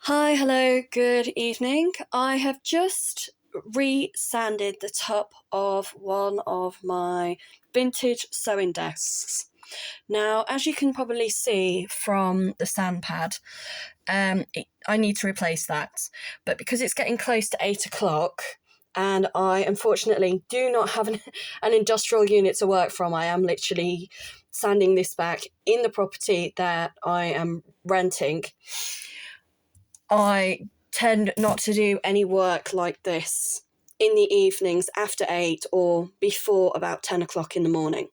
Hi, hello, good evening. I have just re-sanded the top of one of my vintage sewing desks. Now, as you can probably see from the sand pad, I need to replace that. But because it's getting close to 8 o'clock, and I unfortunately do not have an industrial unit to work from, I am literally sanding this back in the property that I am renting. I tend not to do any work like this in the evenings after 8 or before about 10 o'clock in the morning.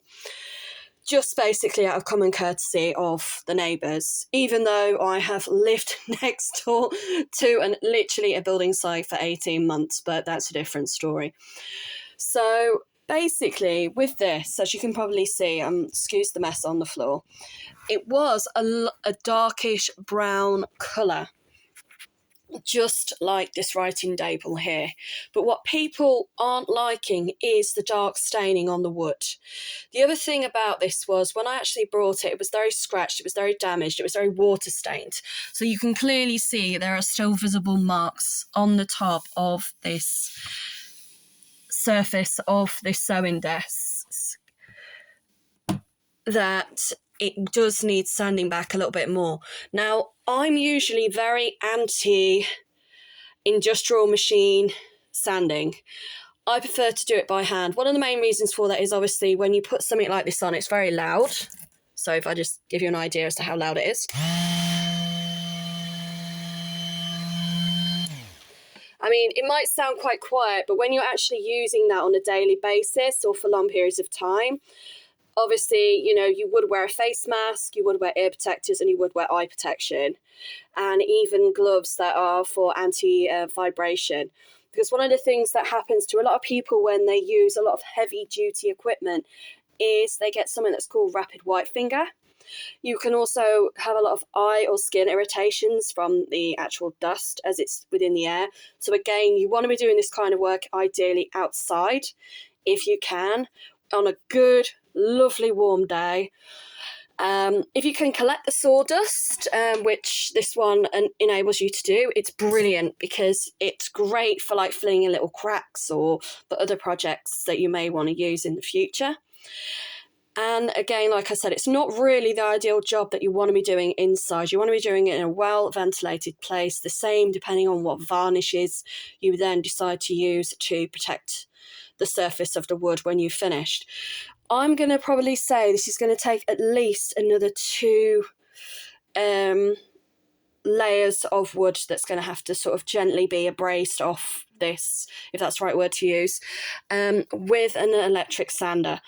Just basically out of common courtesy of the neighbours, even though I have lived next door to literally a building site for 18 months, but that's a different story. So basically with this, as you can probably see, excuse the mess on the floor, it was a darkish brown colour, just like this writing table here. But what people aren't liking is the dark staining on the wood. The other thing about this was when I actually brought it, it was very scratched, it was very damaged, it was very water stained. So you can clearly see there are still visible marks on the top of this surface of this sewing desk that it does need sanding back a little bit more. Now, I'm usually very anti-industrial machine sanding. I prefer to do it by hand. One of the main reasons for that is obviously when you put something like this on, it's very loud. So if I just give you an idea as to how loud it is. I mean, it might sound quite quiet, but when you're actually using that on a daily basis or for long periods of time, obviously, you would wear a face mask, you would wear ear protectors, and you would wear eye protection, and even gloves that are for anti-vibration. Because one of the things that happens to a lot of people when they use a lot of heavy-duty equipment is they get something that's called rapid white finger. You can also have a lot of eye or skin irritations from the actual dust as it's within the air. So again, you want to be doing this kind of work ideally outside, if you can, on a good, lovely warm day. If you can collect the sawdust, which this one enables you to do, it's brilliant because it's great for like filling in little cracks or for other projects that you may want to use in the future. And again, like I said, it's not really the ideal job that you want to be doing inside. You want to be doing it in a well-ventilated place, the same depending on what varnishes you then decide to use to protect the surface of the wood when you've finished. I'm going to probably say this is going to take at least another 2 layers of wood that's going to have to sort of gently be abrased off this, if that's the right word to use, with an electric sander.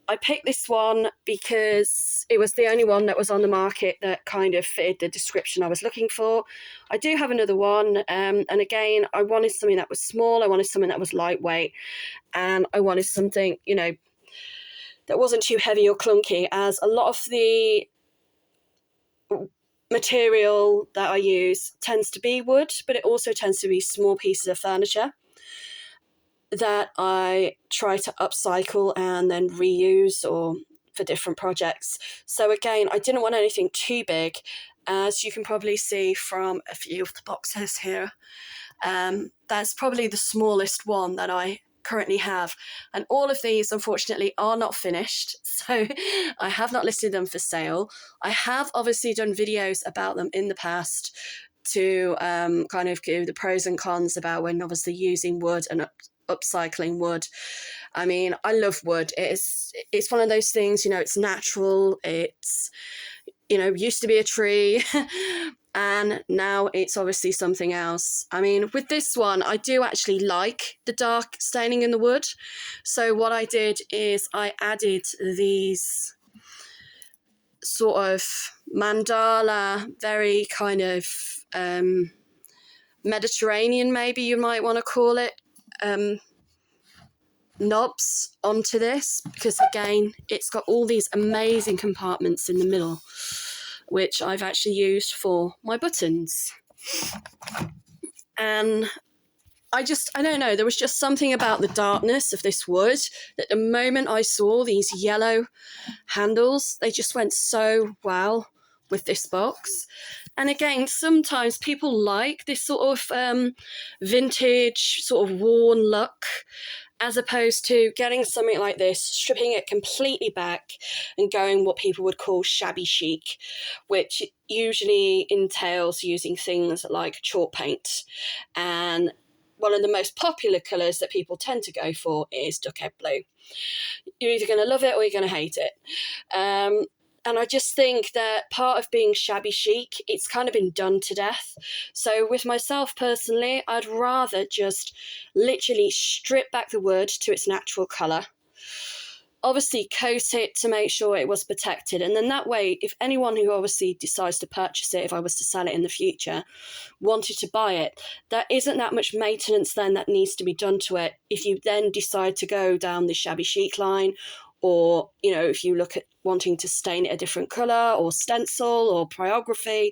I picked this one because it was the only one that was on the market that kind of fitted the description I was looking for. I do have another one, and again, I wanted something that was small, I wanted something that was lightweight, and I wanted something, that wasn't too heavy or clunky, as a lot of the material that I use tends to be wood, but it also tends to be small pieces of furniture that I try to upcycle and then reuse or for different projects. So again, I didn't want anything too big. As you can probably see from a few of the boxes here, that's probably the smallest one that I currently have. And all of these, unfortunately, are not finished. So I have not listed them for sale. I have obviously done videos about them in the past to kind of give the pros and cons about when obviously using wood and upcycling wood. I mean, I love wood. It's one of those things, it's natural. It's, used to be a tree and now it's obviously something else. I mean, with this one, I do actually like the dark staining in the wood. So what I did is I added these sort of mandala, very kind of Mediterranean, maybe you might want to call it, knobs onto this, because again, it's got all these amazing compartments in the middle, which I've actually used for my buttons. And I don't know, there was just something about the darkness of this wood that the moment I saw these yellow handles, they just went so well with this box. And again, sometimes people like this sort of vintage, sort of worn look, as opposed to getting something like this, stripping it completely back and going what people would call shabby chic, which usually entails using things like chalk paint. And one of the most popular colours that people tend to go for is duckhead blue. You're either going to love it or you're going to hate it. And I just think that part of being shabby chic, it's kind of been done to death. So with myself personally, I'd rather just literally strip back the wood to its natural colour. Obviously coat it to make sure it was protected. And then that way, if anyone who obviously decides to purchase it, if I was to sell it in the future, wanted to buy it, there isn't that much maintenance then that needs to be done to it. If you then decide to go down the shabby chic line, or, you know, if you look at wanting to stain it a different colour or stencil or pyrography,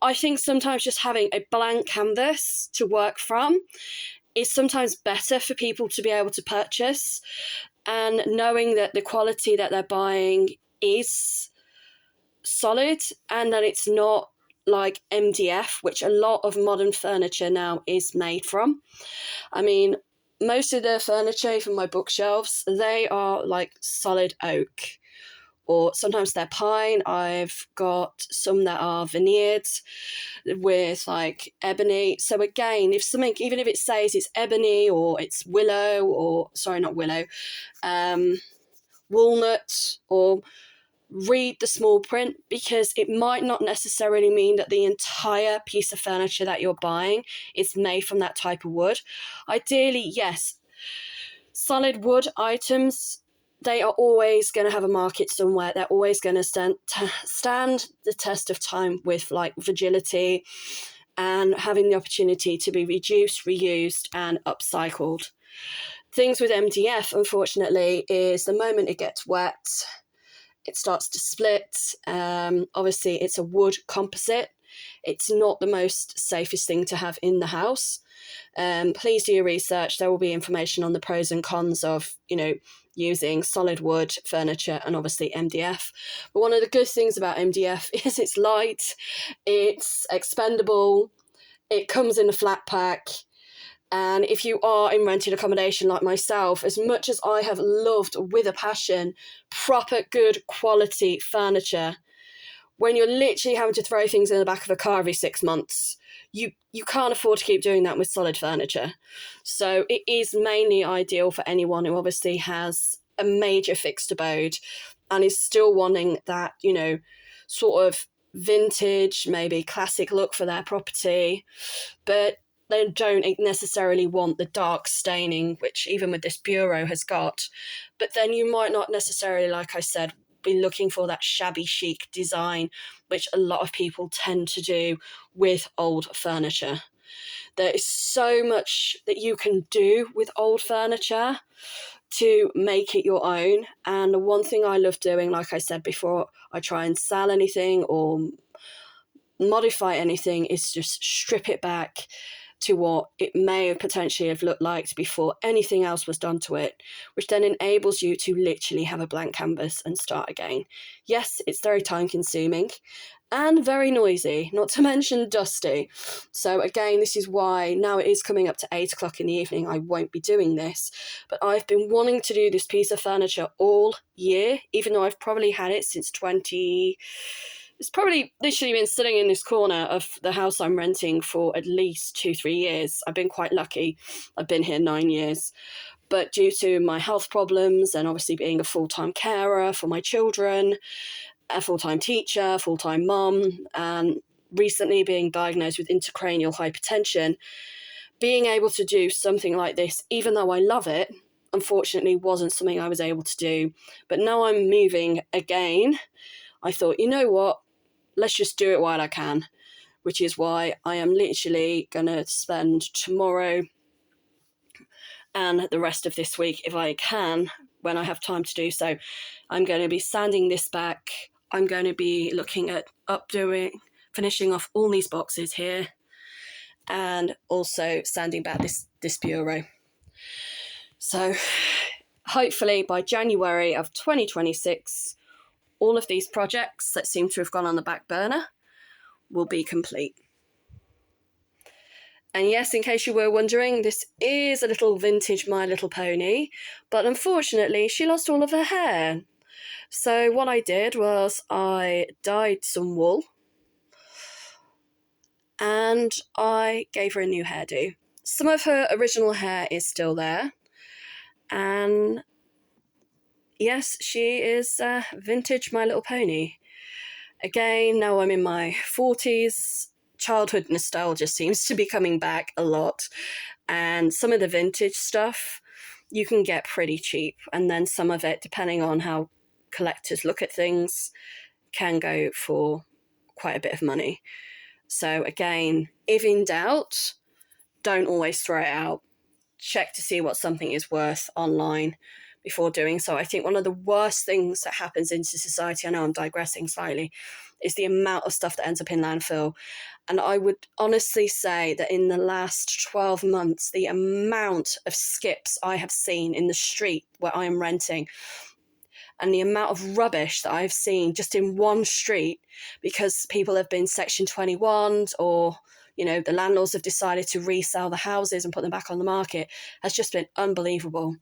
I think sometimes just having a blank canvas to work from is sometimes better for people to be able to purchase, and knowing that the quality that they're buying is solid and that it's not like MDF, which a lot of modern furniture now is made from. I mean, most of the furniture from my bookshelves, they are like solid oak, or sometimes they're pine. I've got some that are veneered with like ebony. So again, if something, even if it says it's ebony or it's willow, or sorry, not willow, walnut, or read the small print, because it might not necessarily mean that the entire piece of furniture that you're buying is made from that type of wood. Ideally, yes, solid wood items, they are always going to have a market somewhere. They're always going to stand the test of time with like fragility and having the opportunity to be reduced, reused, and upcycled. Things with MDF, unfortunately, is the moment it gets wet, it starts to split. Obviously, it's a wood composite. It's not the most safest thing to have in the house. Please do your research. There will be information on the pros and cons of, you know, using solid wood furniture and obviously MDF. But one of the good things about MDF is it's light, it's expendable, it comes in a flat pack. And if you are in rented accommodation like myself, as much as I have loved with a passion proper good quality furniture, when you're literally having to throw things in the back of a car every 6 months, you can't afford to keep doing that with solid furniture. So it is mainly ideal for anyone who obviously has a major fixed abode and is still wanting that, you know, sort of vintage, maybe classic look for their property, but they don't necessarily want the dark staining, which even with this bureau has got. But then you might not necessarily, like I said, be looking for that shabby chic design, which a lot of people tend to do with old furniture. There is so much that you can do with old furniture to make it your own. And the one thing I love doing, like I said before, I try and sell anything or modify anything, is just strip it back to what it may have potentially have looked like before anything else was done to it, which then enables you to literally have a blank canvas and start again. Yes, it's very time consuming and very noisy, not to mention dusty. So again, this is why now it is coming up to 8 o'clock in the evening, I won't be doing this, but I've been wanting to do this piece of furniture all year, even though I've probably had it since it's probably literally been sitting in this corner of the house I'm renting for at least 2-3 years. I've been quite lucky. I've been here 9 years. But due to my health problems and obviously being a full-time carer for my children, a full-time teacher, full-time mum, and recently being diagnosed with intracranial hypertension, being able to do something like this, even though I love it, unfortunately wasn't something I was able to do. But now I'm moving again, I thought, you know what? Let's just do it while I can, which is why I am literally going to spend tomorrow and the rest of this week, if I can, when I have time to do so, I'm going to be sanding this back. I'm going to be looking at finishing off all these boxes here, and also sanding back this bureau. So hopefully by January of 2026, all of these projects that seem to have gone on the back burner will be complete. And yes, in case you were wondering, this is a little vintage My Little Pony, but unfortunately she lost all of her hair. So what I did was I dyed some wool and I gave her a new hairdo. Some of her original hair is still there, and yes, she is vintage My Little Pony. Again, now I'm in my 40s, childhood nostalgia seems to be coming back a lot, and some of the vintage stuff you can get pretty cheap, and then some of it, depending on how collectors look at things, can go for quite a bit of money. So again, if in doubt, don't always throw it out. Check to see what something is worth online before doing so. I think one of the worst things that happens into society, I know I'm digressing slightly, is the amount of stuff that ends up in landfill. And I would honestly say that in the last 12 months, the amount of skips I have seen in the street where I am renting, and the amount of rubbish that I've seen just in one street because people have been Section 21'd, or, you know, the landlords have decided to resell the houses and put them back on the market, has just been unbelievable.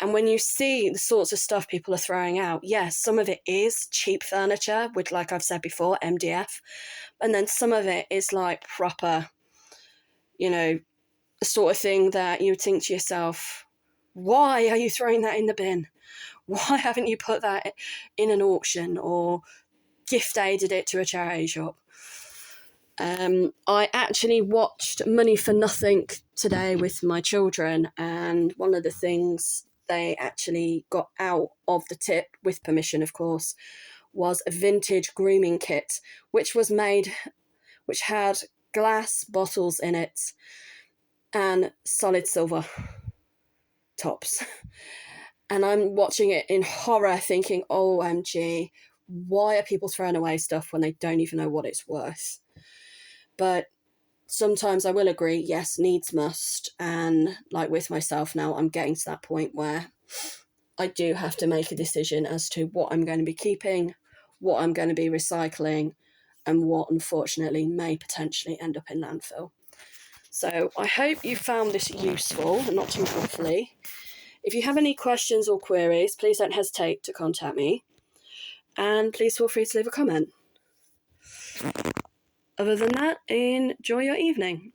And when you see the sorts of stuff people are throwing out, yes, some of it is cheap furniture with, like I've said before, MDF. And then some of it is like proper, you know, the sort of thing that you would think to yourself, why are you throwing that in the bin? Why haven't you put that in an auction or gift aided it to a charity shop? I actually watched Money for Nothing today with my children, and one of the things they actually got out of the tip, with permission of course, was a vintage grooming kit, which had glass bottles in it and solid silver tops. And I'm watching it in horror thinking, OMG, why are people throwing away stuff when they don't even know what it's worth? But sometimes I will agree, yes, needs must. And like with myself now, I'm getting to that point where I do have to make a decision as to what I'm going to be keeping, what I'm going to be recycling, and what unfortunately may potentially end up in landfill. So I hope you found this useful and not too waffly. If you have any questions or queries, please don't hesitate to contact me. And please feel free to leave a comment. Other than that, enjoy your evening.